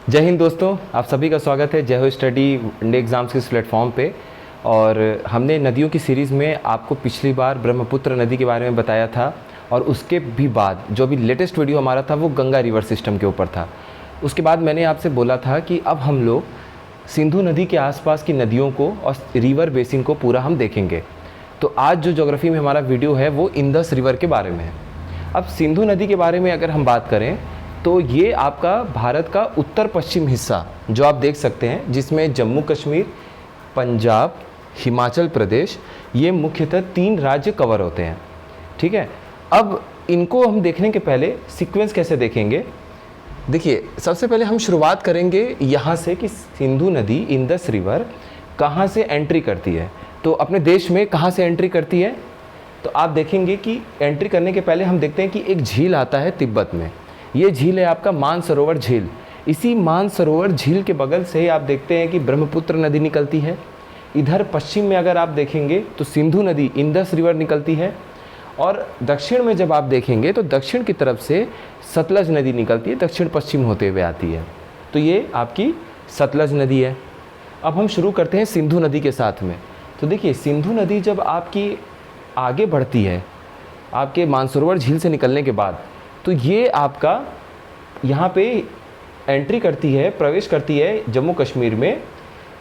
जय हिंद दोस्तों, आप सभी का स्वागत है जय हो स्टडी इंडिया एग्ज़ाम्स के इस प्लेटफॉर्म पे। और हमने नदियों की सीरीज़ में आपको पिछली बार ब्रह्मपुत्र नदी के बारे में बताया था और उसके भी बाद जो भी लेटेस्ट वीडियो हमारा था वो गंगा रिवर सिस्टम के ऊपर था। उसके बाद मैंने आपसे बोला था कि अब हम लोग सिंधु नदी के आसपास की नदियों को और रिवर बेसिन को पूरा हम देखेंगे। तो आज जो ज्योग्राफी में हमारा वीडियो है वो इंदस रिवर के बारे में है। अब सिंधु नदी के बारे में अगर हम बात करें तो ये आपका भारत का उत्तर पश्चिम हिस्सा जो आप देख सकते हैं, जिसमें जम्मू कश्मीर, पंजाब, हिमाचल प्रदेश, ये मुख्यतः 3 राज्य कवर होते हैं। ठीक है, अब इनको हम देखने के पहले सीक्वेंस कैसे देखेंगे। देखिए, सबसे पहले हम शुरुआत करेंगे यहाँ से कि सिंधु नदी इंदस रिवर कहाँ से एंट्री करती है। तो अपने देश में कहाँ से एंट्री करती है, तो आप देखेंगे कि एंट्री करने के पहले हम देखते हैं कि एक झील आता है तिब्बत में। ये झील है आपका मानसरोवर झील। इसी मानसरोवर झील के बगल से ही आप देखते हैं कि ब्रह्मपुत्र नदी निकलती है। इधर पश्चिम में अगर आप देखेंगे तो सिंधु नदी इंदस रिवर निकलती है। और दक्षिण में जब आप देखेंगे तो दक्षिण की तरफ से सतलज नदी निकलती है, दक्षिण पश्चिम होते हुए आती है। तो ये आपकी सतलज नदी है। अब हम शुरू करते हैं सिंधु नदी के साथ में। तो देखिए, सिंधु नदी जब आपकी आगे बढ़ती है आपके मानसरोवर झील से निकलने के बाद, तो ये आपका यहाँ पे एंट्री करती है, प्रवेश करती है जम्मू कश्मीर में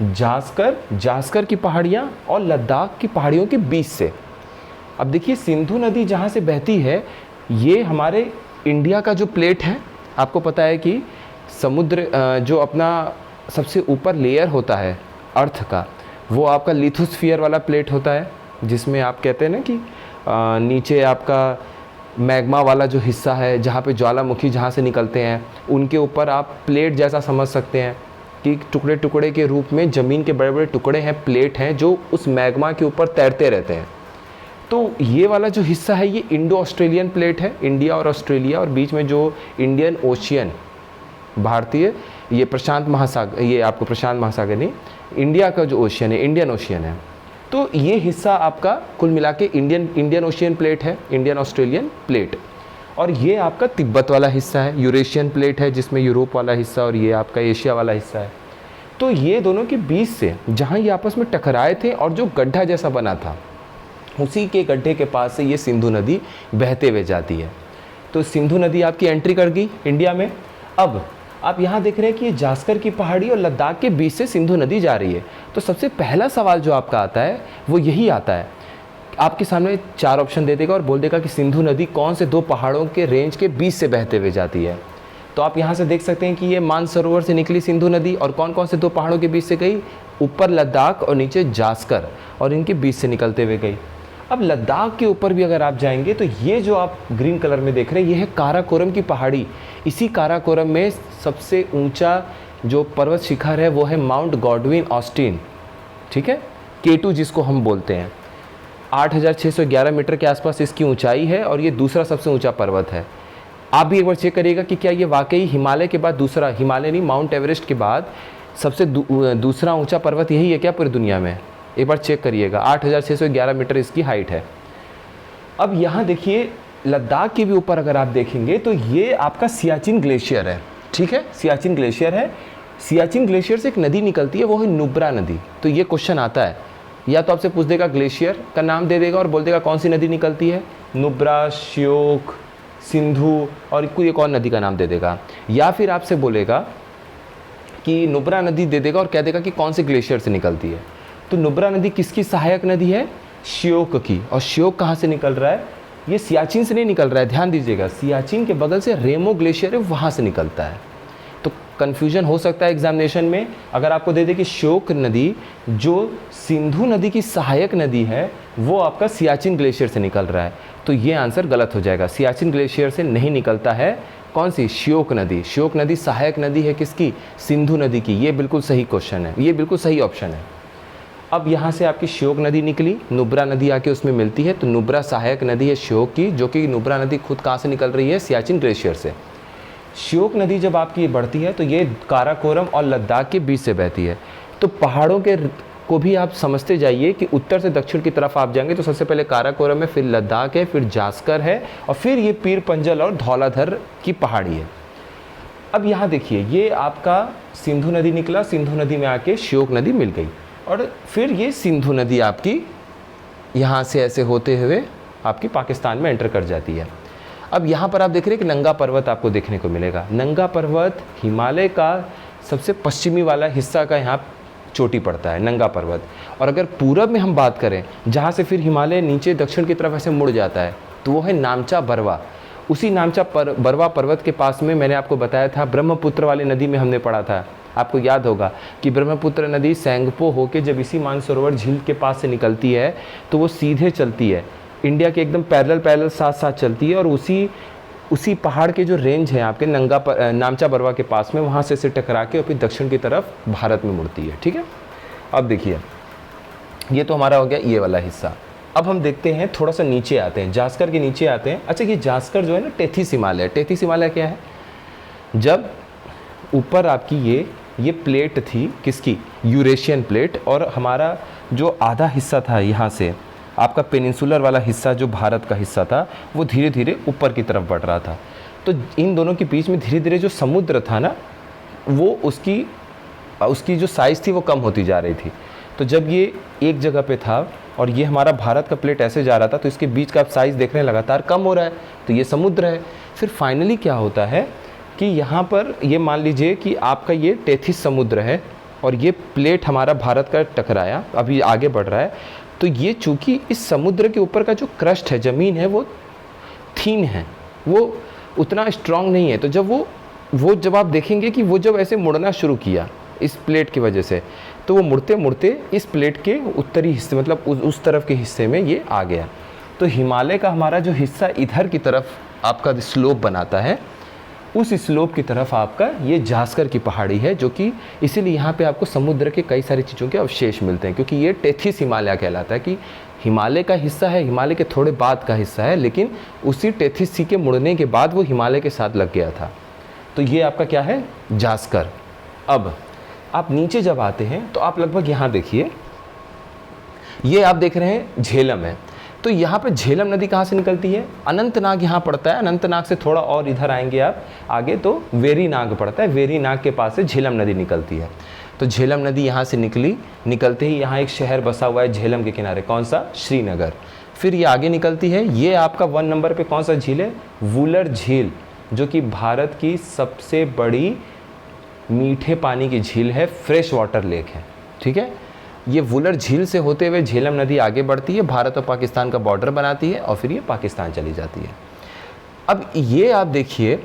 जास्कर की पहाड़ियाँ और लद्दाख की पहाड़ियों के बीच से। अब देखिए, सिंधु नदी जहाँ से बहती है ये हमारे इंडिया का जो प्लेट है, आपको पता है कि समुद्र जो अपना सबसे ऊपर लेयर होता है अर्थ का, वो आपका लिथोस्फीयर वाला प्लेट होता है, जिसमें आप कहते हैं ना कि नीचे आपका मैग्मा वाला जो हिस्सा है, जहाँ पे ज्वालामुखी जहाँ से निकलते हैं, उनके ऊपर आप प्लेट जैसा समझ सकते हैं कि टुकड़े टुकड़े के रूप में ज़मीन के बड़े बड़े टुकड़े हैं, प्लेट हैं जो उस मैग्मा के ऊपर तैरते रहते हैं। तो ये वाला जो हिस्सा है ये इंडो ऑस्ट्रेलियन प्लेट है, इंडिया और ऑस्ट्रेलिया, और बीच में जो इंडियन ओशियन, भारतीय ये प्रशांत महासागर, ये आपको प्रशांत महासागर नहीं, इंडिया का जो ओशियन है इंडियन ओशियन है। तो ये हिस्सा आपका कुल मिला के इंडियन ओशियन प्लेट है, इंडियन ऑस्ट्रेलियन प्लेट। और ये आपका तिब्बत वाला हिस्सा है, यूरेशियन प्लेट है, जिसमें यूरोप वाला हिस्सा और ये आपका एशिया वाला हिस्सा है। तो ये दोनों के बीच से जहाँ ये आपस में टकराए थे और जो गड्ढा जैसा बना था, उसी के गड्ढे के पास से ये सिंधु नदी बहते हुए जाती है। तो सिंधु नदी आपकी एंट्री कर गई इंडिया में। अब आप यहाँ देख रहे हैं कि ये जास्कर की पहाड़ी और लद्दाख के बीच से सिंधु नदी जा रही है। तो सबसे पहला सवाल जो आपका आता है वो यही आता है, आपके सामने 4 ऑप्शन दे देगा और बोल देगा कि सिंधु नदी कौन से 2 पहाड़ों के रेंज के बीच से बहते हुए जाती है। तो आप यहाँ से देख सकते हैं कि ये मानसरोवर से निकली सिंधु नदी और कौन कौन से 2 पहाड़ों के बीच से गई, ऊपर लद्दाख और नीचे जास्कर, और इनके बीच से निकलते हुए गई। अब लद्दाख के ऊपर भी अगर आप जाएंगे तो ये जो आप ग्रीन कलर में देख रहे हैं ये है काराकोरम की पहाड़ी। इसी काराकोरम में सबसे ऊंचा जो पर्वत शिखर है वो है माउंट गॉडविन ऑस्टिन। ठीक है, K2 जिसको हम बोलते हैं। 8611 मीटर के आसपास इसकी ऊंचाई है और ये दूसरा सबसे ऊंचा पर्वत है। आप भी एक बार चेक करिएगा कि क्या ये वाकई हिमालय के बाद दूसरा, हिमालय नहीं माउंट एवरेस्ट के बाद सबसे दूसरा ऊंचा पर्वत यही है क्या पूरी दुनिया में। एक बार चेक करिएगा, 8611 मीटर इसकी हाइट है। अब यहाँ देखिए, लद्दाख के भी ऊपर अगर आप देखेंगे तो ये आपका सियाचिन ग्लेशियर है। ठीक है, सियाचिन ग्लेशियर है। सियाचिन ग्लेशियर से एक नदी निकलती है, वो है नुब्रा नदी। तो ये क्वेश्चन आता है, या तो आपसे पूछ देगा ग्लेशियर का नाम दे देगा और बोल देगा कौन सी नदी निकलती है, नुब्रा, श्योक, सिंधु और कोई एक और नदी का नाम दे देगा। या फिर आपसे बोलेगा कि नुब्रा नदी दे देगा और कह देगा कि कौन से ग्लेशियर से निकलती है। तो नुब्रा नदी किसकी सहायक नदी है, श्योक की। और श्योक कहाँ से निकल रहा है, ये सियाचिन से नहीं निकल रहा है, ध्यान दीजिएगा। सियाचिन के बगल से रेमो ग्लेशियर है, वहाँ से निकलता है। तो कन्फ्यूजन हो सकता है एग्जामिनेशन में, अगर आपको दे दे कि श्योक नदी जो सिंधु नदी की सहायक नदी है वो आपका सियाचिन ग्लेशियर से निकल रहा है, तो ये आंसर गलत हो जाएगा। सियाचिन ग्लेशियर से नहीं निकलता है, कौन सी, श्योक नदी। श्योक नदी सहायक नदी है किसकी, सिंधु नदी की। ये बिल्कुल सही क्वेश्चन है, ये बिल्कुल सही ऑप्शन है। अब यहाँ से आपकी श्योक नदी निकली, नुब्रा नदी आके उसमें मिलती है, तो नुब्रा सहायक नदी है श्योक की, जो कि नुब्रा नदी खुद कहाँ से निकल रही है, सियाचिन ग्लेशियर से। श्योक नदी जब आपकी बढ़ती है तो ये काराकोरम और लद्दाख के बीच से बहती है। तो पहाड़ों के को भी आप समझते जाइए कि उत्तर से दक्षिण की तरफ आप जाएंगे तो सबसे पहले काराकोरम है, फिर लद्दाख है, फिर जास्कर है और फिर ये पीर पंजल और धौलाधर की पहाड़ी है। अब यहाँ देखिए, ये आपका सिंधु नदी निकला, सिंधु नदी में आके श्योक नदी मिल गई, और फिर ये सिंधु नदी आपकी यहाँ से ऐसे होते हुए आपकी पाकिस्तान में एंटर कर जाती है। अब यहाँ पर आप देख रहे हैं कि नंगा पर्वत आपको देखने को मिलेगा। नंगा पर्वत हिमालय का सबसे पश्चिमी वाला हिस्सा का यहाँ चोटी पड़ता है, नंगा पर्वत। और अगर पूरब में हम बात करें, जहाँ से फिर हिमालय नीचे दक्षिण की तरफ ऐसे मुड़ जाता है, तो वो है नामचा बरवा। उसी नामचा बरवा पर्वत के पास में मैंने आपको बताया था, ब्रह्मपुत्र वाली नदी में हमने पढ़ा था, आपको याद होगा कि ब्रह्मपुत्र नदी सेंगपो होके जब इसी मानसरोवर झील के पास से निकलती है तो वो सीधे चलती है, इंडिया के एकदम पैरेलल साथ साथ चलती है, और उसी पहाड़ के जो रेंज है आपके नामचा बरवा के पास में, वहाँ से टकरा के और फिर दक्षिण की तरफ भारत में मुड़ती है। ठीक है, अब देखिए ये तो हमारा हो गया ये वाला हिस्सा। अब हम देखते हैं, थोड़ा सा नीचे आते हैं, जास्कर के नीचे आते हैं। अच्छा, ये जास्कर जो है ना, टेथिस हिमालय। टेथिस हिमालय क्या है? जब ऊपर आपकी ये प्लेट थी, किसकी? यूरेशियन प्लेट, और हमारा जो आधा हिस्सा था यहाँ से आपका पेनिनसुलर वाला हिस्सा जो भारत का हिस्सा था, वो धीरे धीरे ऊपर की तरफ बढ़ रहा था। तो इन दोनों के बीच में धीरे धीरे जो समुद्र था ना, वो उसकी जो साइज़ थी वो कम होती जा रही थी। तो जब ये एक जगह पे था और ये हमारा भारत का प्लेट ऐसे जा रहा था, तो इसके बीच का आप साइज़ देख रहे हैं लगातार कम हो रहा है, तो ये समुद्र है। फिर फाइनली क्या होता है कि यहाँ पर ये मान लीजिए कि आपका ये टेथिस समुद्र है और ये प्लेट हमारा भारत का टकराया, अभी आगे बढ़ रहा है। तो ये चूँकि इस समुद्र के ऊपर का जो क्रस्ट है, ज़मीन है, वो थीन है, वो उतना स्ट्रांग नहीं है। तो जब आप देखेंगे कि वो जब ऐसे मुड़ना शुरू किया इस प्लेट की वजह से, तो वो मुड़ते मुड़ते इस प्लेट के उत्तरी हिस्से, मतलब उस तरफ के हिस्से में ये आ गया। तो हिमालय का हमारा जो हिस्सा इधर की तरफ आपका स्लोप बनाता है, उस स्लोप की तरफ आपका ये जास्कर की पहाड़ी है, जो कि इसीलिए यहाँ पे आपको समुद्र के कई सारी चीज़ों के अवशेष मिलते हैं, क्योंकि ये टेथिस हिमालय कहलाता है, कि हिमालय का हिस्सा है, हिमालय के थोड़े बाद का हिस्सा है, लेकिन उसी टेथिस सी के मुड़ने के बाद वो हिमालय के साथ लग गया था। तो ये आपका क्या है? जास्कर। अब आप नीचे जब आते हैं तो आप लगभग यहाँ देखिए, ये आप देख रहे हैं झेलम है। तो यहाँ पे झेलम नदी कहाँ से निकलती है? अनंतनाग यहाँ पड़ता है। अनंतनाग से थोड़ा और इधर आएंगे आप आगे तो वेरीनाग पड़ता है। वेरीनाग के पास से झेलम नदी निकलती है। तो झेलम नदी यहाँ से निकलते ही यहाँ एक शहर बसा हुआ है झेलम के किनारे, कौन सा? श्रीनगर। फिर ये आगे निकलती है, ये आपका 1 नंबर पे कौन सा झील है? वुलर झील, जो कि भारत की सबसे बड़ी मीठे पानी की झील है, फ्रेश वाटर लेक है। ठीक है, ये वुलर झील से होते हुए झेलम नदी आगे बढ़ती है, भारत और पाकिस्तान का बॉर्डर बनाती है, और फिर ये पाकिस्तान चली जाती है। अब ये आप देखिए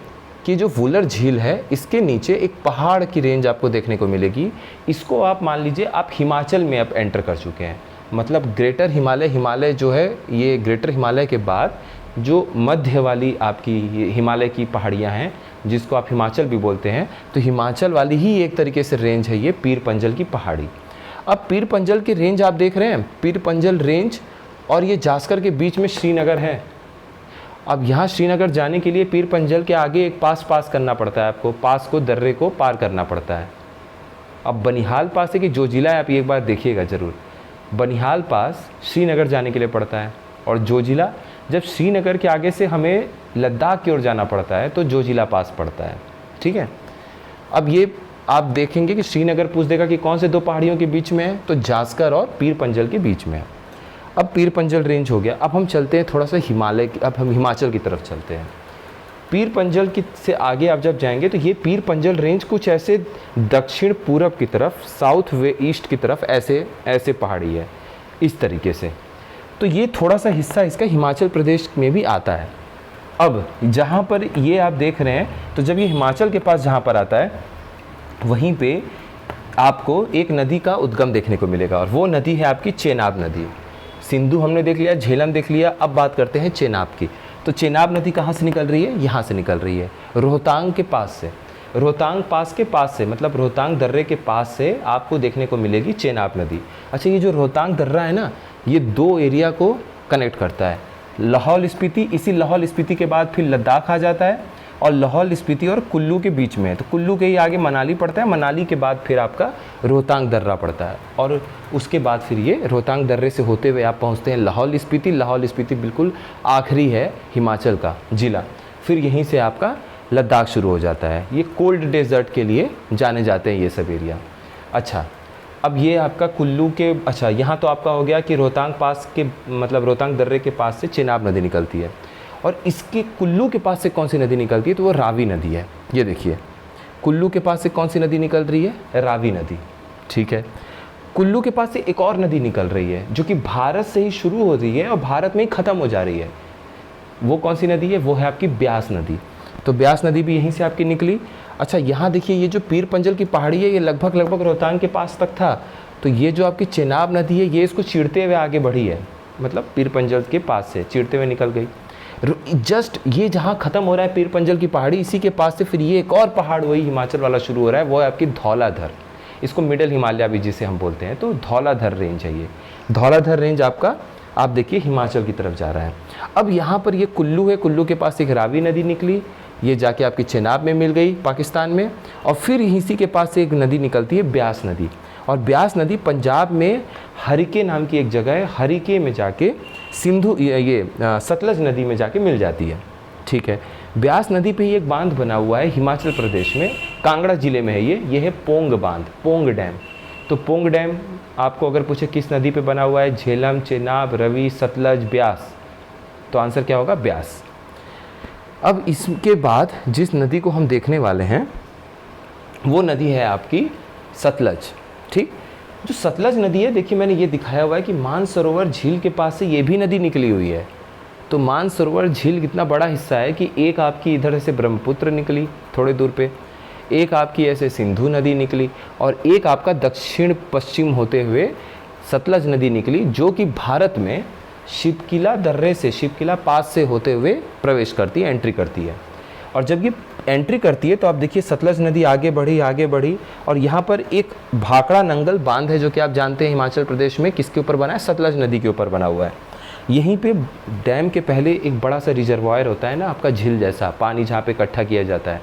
कि जो वुलर झील है, इसके नीचे एक पहाड़ की रेंज आपको देखने को मिलेगी। इसको आप मान लीजिए आप हिमाचल में अब एंटर कर चुके हैं, मतलब ग्रेटर हिमालय जो है, ये ग्रेटर हिमालय के बाद जो मध्य वाली आपकी हिमालय की पहाड़ियाँ हैं, जिसको आप हिमाचल भी बोलते हैं, तो हिमाचल वाली ही एक तरीके से रेंज है ये पीर पंजल की पहाड़ी। अब पीर पंजल की रेंज आप देख रहे हैं, पीर पंजल रेंज और ये जास्कर के बीच में श्रीनगर है। अब यहाँ श्रीनगर जाने के लिए पीर पंजल के आगे एक पास करना पड़ता है, आपको पास को, दर्रे को पार करना पड़ता है। अब बनिहाल पास है कि जोजिला है, आप एक बार देखिएगा ज़रूर। बनिहाल पास श्रीनगर जाने के लिए पड़ता है, और जोजिला जब श्रीनगर के आगे से हमें लद्दाख की ओर जाना पड़ता है तो जोजिला पास पड़ता है। ठीक है, अब ये आप देखेंगे कि श्रीनगर पूछ देगा कि कौन से 2 पहाड़ियों के बीच में है, तो जास्कर और पीर पंजल के बीच में है। अब पीर पंजल रेंज हो गया। अब हम चलते हैं थोड़ा सा अब हम हिमाचल की तरफ चलते हैं। पीर पंजल की से आगे आप जब जाएंगे तो ये पीर पंजल रेंज कुछ ऐसे दक्षिण पूरब की तरफ, साउथ वे ईस्ट की तरफ ऐसे पहाड़ी है, इस तरीके से। तो ये थोड़ा सा हिस्सा इसका हिमाचल प्रदेश में भी आता है। अब जहाँ पर ये आप देख रहे हैं, तो जब ये हिमाचल के पास जहाँ पर आता है, वहीं पे आपको एक नदी का उद्गम देखने को मिलेगा, और वो नदी है आपकी चेनाब नदी। सिंधु हमने देख लिया, झेलम देख लिया, अब बात करते हैं चेनाब की। तो चेनाब नदी कहाँ से निकल रही है? यहाँ से निकल रही है, रोहतांग के पास से। रोहतांग पास के पास से, मतलब रोहतांग दर्रे के पास से आपको देखने को मिलेगी चेनाब नदी। अच्छा, ये जो रोहतांग दर्रा है ना, ये 2 एरिया को कनेक्ट करता है, लाहौल स्पीति। इसी लाहौल स्पीति के बाद फिर लद्दाख आ जाता है, और लाहौल स्पीति और कुल्लू के बीच में है। तो कुल्लू के ही आगे मनाली पड़ता है, मनाली के बाद फिर आपका रोहतांग दर्रा पड़ता है, और उसके बाद फिर ये रोहतांग दर्रे से होते हुए आप पहुंचते हैं लाहौल स्पीति। लाहौल स्पीति बिल्कुल आखिरी है हिमाचल का ज़िला। फिर यहीं से आपका लद्दाख शुरू हो जाता है। ये कोल्ड डेजर्ट के लिए जाने जाते हैं ये सब एरिया। अच्छा, अब ये आपका कुल्लू के, अच्छा यहाँ तो आपका हो गया कि रोहतांग पास के, मतलब रोहतांग दर्रे के पास से चेनाब नदी निकलती है, और इसके कुल्लू के पास से कौन सी नदी निकलती है, तो वो रावी नदी है। ये देखिए, कुल्लू के पास से कौन सी नदी निकल रही है, रावी नदी। ठीक है, कुल्लू के पास से एक और नदी निकल रही है जो कि भारत से ही शुरू हो रही है और भारत में ही ख़त्म हो जा रही है। वो कौन सी नदी है, वो है आपकी ब्यास नदी। तो ब्यास नदी भी यहीं से आपकी निकली। अच्छा, यहाँ देखिए, ये जो पीर पंजल की पहाड़ी है, ये लगभग रोहतांग के पास तक था। तो ये जो आपकी चेनाब नदी है, ये इसको चीरते हुए आगे बढ़ी है, मतलब पीर पंजल के पास से चीरते हुए निकल गई। जस्ट ये जहाँ ख़त्म हो रहा है पीर पंजल की पहाड़ी, इसी के पास से फिर ये एक और पहाड़ वही हिमाचल वाला शुरू हो रहा है, वो है आपकी धौलाधर। इसको मिडिल हिमालय भी जिसे हम बोलते हैं, तो धौलाधर रेंज है ये। धौलाधर रेंज आपका, आप देखिए, हिमाचल की तरफ जा रहा है। अब यहाँ पर ये कुल्लू है, कुल्लू के पास एक रावी नदी निकली, ये जाके आपकी चेनाब में मिल गई पाकिस्तान में, और फिर इसी के पास से एक नदी निकलती है ब्यास नदी, और ब्यास नदी पंजाब में हरिके नाम की एक जगह है, हरिके में जाके सिंधु, ये सतलज नदी में जाके मिल जाती है। ठीक है, ब्यास नदी पे ही एक बांध बना हुआ है हिमाचल प्रदेश में, कांगड़ा ज़िले में है ये है पोंग बांध, पोंग डैम। तो पोंग डैम आपको अगर पूछे किस नदी पे बना हुआ है, झेलम, चेनाब, रवि, सतलज, ब्यास, तो आंसर क्या होगा, ब्यास। अब इसके बाद जिस नदी को हम देखने वाले हैं वो नदी है आपकी सतलज। ठीक, जो सतलज नदी है, देखिए मैंने ये दिखाया हुआ है कि मानसरोवर झील के पास से ये भी नदी निकली हुई है। तो मानसरोवर झील कितना बड़ा हिस्सा है कि एक आपकी इधर से ब्रह्मपुत्र निकली थोड़े दूर पे, एक आपकी ऐसे सिंधु नदी निकली, और एक आपका दक्षिण पश्चिम होते हुए सतलज नदी निकली, जो कि भारत में शिपकिला दर्रे से, शिपकिला पास से होते हुए प्रवेश करती है, एंट्री करती है। और जब ये एंट्री करती है तो आप देखिए सतलज नदी आगे बढ़ी, और यहाँ पर एक भाखड़ा नंगल बांध है, जो कि आप जानते हैं हिमाचल प्रदेश में किसके ऊपर बना है, सतलज नदी के ऊपर बना हुआ है। यहीं पे डैम के पहले एक बड़ा सा रिजर्वायर होता है ना आपका, झील जैसा पानी जहाँ पे इकट्ठा किया जाता है,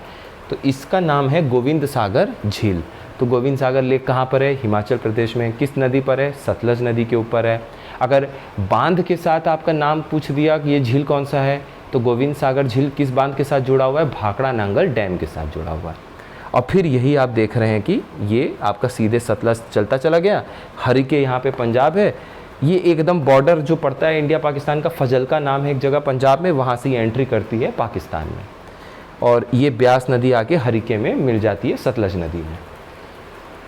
तो इसका नाम है गोविंद सागर झील। तो गोविंद सागर लेक कहाँ पर है, हिमाचल प्रदेश में। किस नदी पर है, सतलज नदी के ऊपर है। अगर बांध के साथ आपका नाम पूछ दिया कि ये झील कौन सा है, तो गोविंद सागर झील किस बांध के साथ जुड़ा हुआ है, भाखड़ा नांगल डैम के साथ जुड़ा हुआ है। और फिर यही आप देख रहे हैं कि ये आपका सीधे सतलज चलता चला गया, हरिके यहाँ पे पंजाब है, ये एकदम बॉर्डर जो पड़ता है इंडिया पाकिस्तान का, फजलका नाम है एक जगह पंजाब में, वहाँ से ये एंट्री करती है पाकिस्तान में, और ये ब्यास नदी आके हरिके में मिल जाती है सतलज नदी में।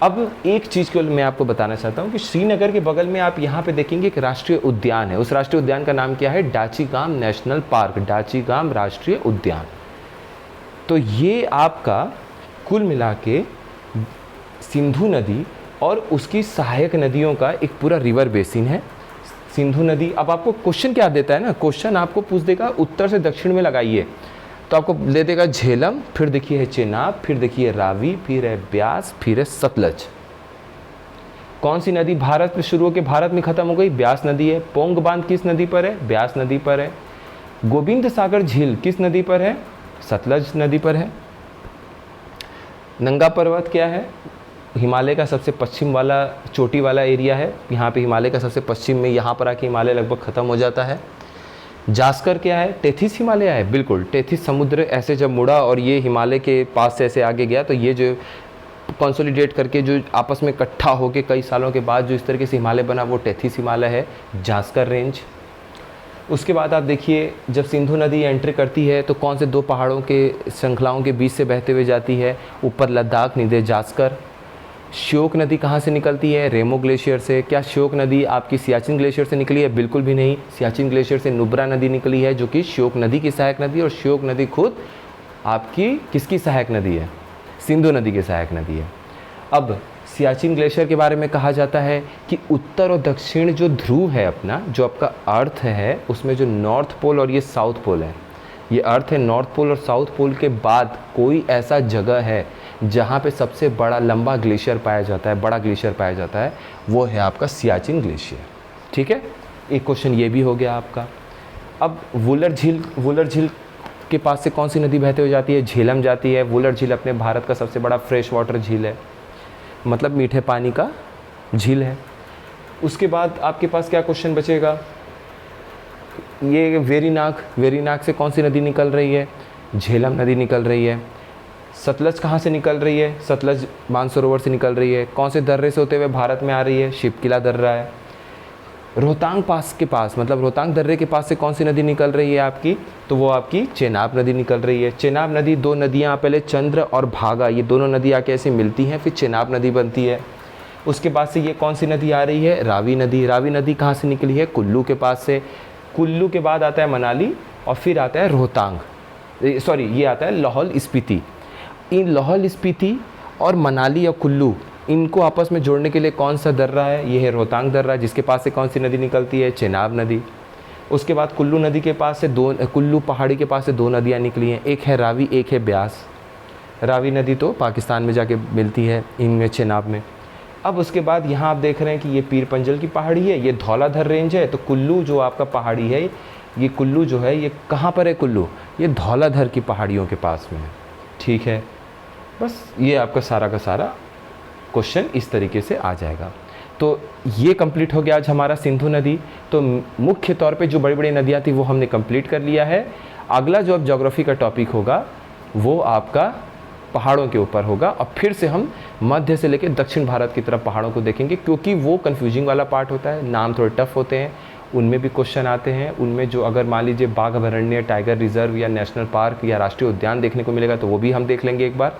अब एक चीज़ को मैं आपको बताना चाहता हूँ कि श्रीनगर के बगल में आप यहाँ पे देखेंगे एक राष्ट्रीय उद्यान है। उस राष्ट्रीय उद्यान का नाम क्या है, डाचीगाम नेशनल पार्क, डाचीगाम राष्ट्रीय उद्यान। तो ये आपका कुल मिला के सिंधु नदी और उसकी सहायक नदियों का एक पूरा रिवर बेसिन है। सिंधु नदी, अब आपको क्वेश्चन क्या देता है ना, क्वेश्चन आपको पूछ देगा उत्तर से दक्षिण में लगाइए, तो आपको ले देगा झेलम, फिर देखिए है चेनाब, फिर देखिए रावी, फिर है ब्यास, फिर है सतलज। कौन सी नदी भारत में शुरू होकर भारत में खत्म हो गई, ब्यास नदी है। पोंग बांध किस नदी पर है, ब्यास नदी पर है। गोविंद सागर झील किस नदी पर है, सतलज नदी पर है। नंगा पर्वत क्या है, हिमालय का सबसे पश्चिम वाला चोटी वाला एरिया है, यहाँ पे हिमालय का सबसे पश्चिम में, यहाँ पर आके हिमालय लगभग ख़त्म हो जाता है। जास्कर क्या है, टेथिस हिमालय है, बिल्कुल टेथिस समुद्र ऐसे जब मुड़ा और ये हिमालय के पास से ऐसे आगे गया, तो ये जो कंसोलिडेट करके जो आपस में इकट्ठा होकर कई सालों के बाद जो इस तरीके से हिमालय बना, वो टेथिस हिमालय है, जास्कर रेंज। उसके बाद आप देखिए जब सिंधु नदी एंट्री करती है तो कौन से दो पहाड़ों के श्रृंखलाओं के बीच से बहते हुए जाती है, ऊपर लद्दाख, नीचे जास्कर। श्योक नदी कहाँ से निकलती है, रेमो ग्लेशियर से। क्या श्योक नदी आपकी सियाचिन ग्लेशियर से निकली है, बिल्कुल भी नहीं। सियाचिन ग्लेशियर से नुब्रा नदी निकली है, जो कि श्योक नदी की सहायक नदी, और श्योक नदी खुद आपकी किसकी सहायक नदी है, सिंधु नदी की सहायक नदी है। अब सियाचिन ग्लेशियर के बारे में कहा जाता है कि उत्तर और दक्षिण जो ध्रुव है अपना, जो आपका अर्थ है, उसमें जो नॉर्थ पोल और ये साउथ पोल है, ये अर्थ है नॉर्थ पोल और साउथ पोल के बाद कोई ऐसा जगह है जहाँ पे सबसे बड़ा लंबा ग्लेशियर पाया जाता है, बड़ा ग्लेशियर पाया जाता है, वो है आपका सियाचिन ग्लेशियर। ठीक है, एक क्वेश्चन ये भी हो गया आपका। अब वुलर झील के पास से कौन सी नदी बहते हुए जाती है, झेलम जाती है। वुलर झील अपने भारत का सबसे बड़ा फ्रेश वाटर झील है, मतलब मीठे पानी का झील है। उसके बाद आपके पास क्या क्वेश्चन बचेगा, ये वेरीनाग से कौन सी नदी निकल रही है, झेलम नदी निकल रही है। सतलज कहाँ से निकल रही है? सतलज मानसरोवर से निकल रही है। कौन से दर्रे से होते हुए भारत में आ रही है? शिवकिला दर्रा है। रोहतांग पास के पास, मतलब रोहतांग दर्रे के पास से कौन सी नदी निकल रही है आपकी? तो वो आपकी चेनाब नदी निकल रही है। चेनाब नदी, दो नदियाँ, पहले चंद्र और भागा, ये दोनों नदियाँ कैसे मिलती हैं, फिर चेनाब नदी बनती है। उसके बाद से ये कौन सी नदी आ रही है? रावी नदी। रावी नदी कहाँ से निकली है? कुल्लू के पास से। कुल्लू के बाद आता है मनाली और फिर आता है रोहतांग, सॉरी ये आता है लाहौल स्पीति। इन लाहौल स्पीति और मनाली और कुल्लू, इनको आपस में जोड़ने के लिए कौन सा दर्रा है? ये है रोहतांग दर्रा, जिसके पास से कौन सी नदी निकलती है? चेनाब नदी। उसके बाद कुल्लू नदी के पास से कुल्लू पहाड़ी के पास से दो नदियाँ निकली हैं, एक है रावी, एक है ब्यास। रावी नदी तो पाकिस्तान में जाके मिलती है इनमें, चेनाब में। अब उसके बाद यहाँ आप देख रहे हैं कि ये पीर पंजल की पहाड़ी है, ये धौलाधर रेंज है। तो कुल्लू जो आपका पहाड़ी है, ये कुल्लू जो है, ये कहाँ पर है कुल्लू? ये धौलाधर की पहाड़ियों के पास में है। ठीक है, बस ये आपका सारा का सारा क्वेश्चन इस तरीके से आ जाएगा। तो ये कंप्लीट हो गया आज हमारा सिंधु नदी। तो मुख्य तौर पे जो बड़ी बड़ी नदियाँ थी वो हमने कंप्लीट कर लिया है। अगला जो अब ज्योग्राफी का टॉपिक होगा वो आपका पहाड़ों के ऊपर होगा, और फिर से हम मध्य से लेकर दक्षिण भारत की तरफ पहाड़ों को देखेंगे, क्योंकि वो कन्फ्यूजिंग वाला पार्ट होता है, नाम थोड़े टफ होते हैं, उनमें भी क्वेश्चन आते हैं। उनमें जो अगर मान लीजिए बाघ अभयारण्य, टाइगर रिजर्व या नेशनल पार्क या राष्ट्रीय उद्यान देखने को मिलेगा तो वो भी हम देख लेंगे, एक बार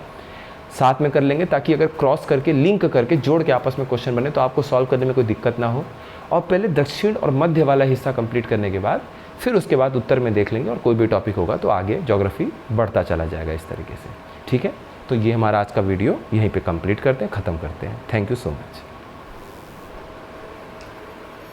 साथ में कर लेंगे, ताकि अगर क्रॉस करके, लिंक करके, जोड़ के आपस में क्वेश्चन बने तो आपको सॉल्व करने में कोई दिक्कत ना हो। और पहले दक्षिण और मध्य वाला हिस्सा कंप्लीट करने के बाद फिर उसके बाद उत्तर में देख लेंगे, और कोई भी टॉपिक होगा तो आगे ज्योग्राफी बढ़ता चला जाएगा इस तरीके से। ठीक है, तो ये हमारा आज का वीडियो यहीं पे कंप्लीट करते हैं, ख़त्म करते हैं। Thank you so much.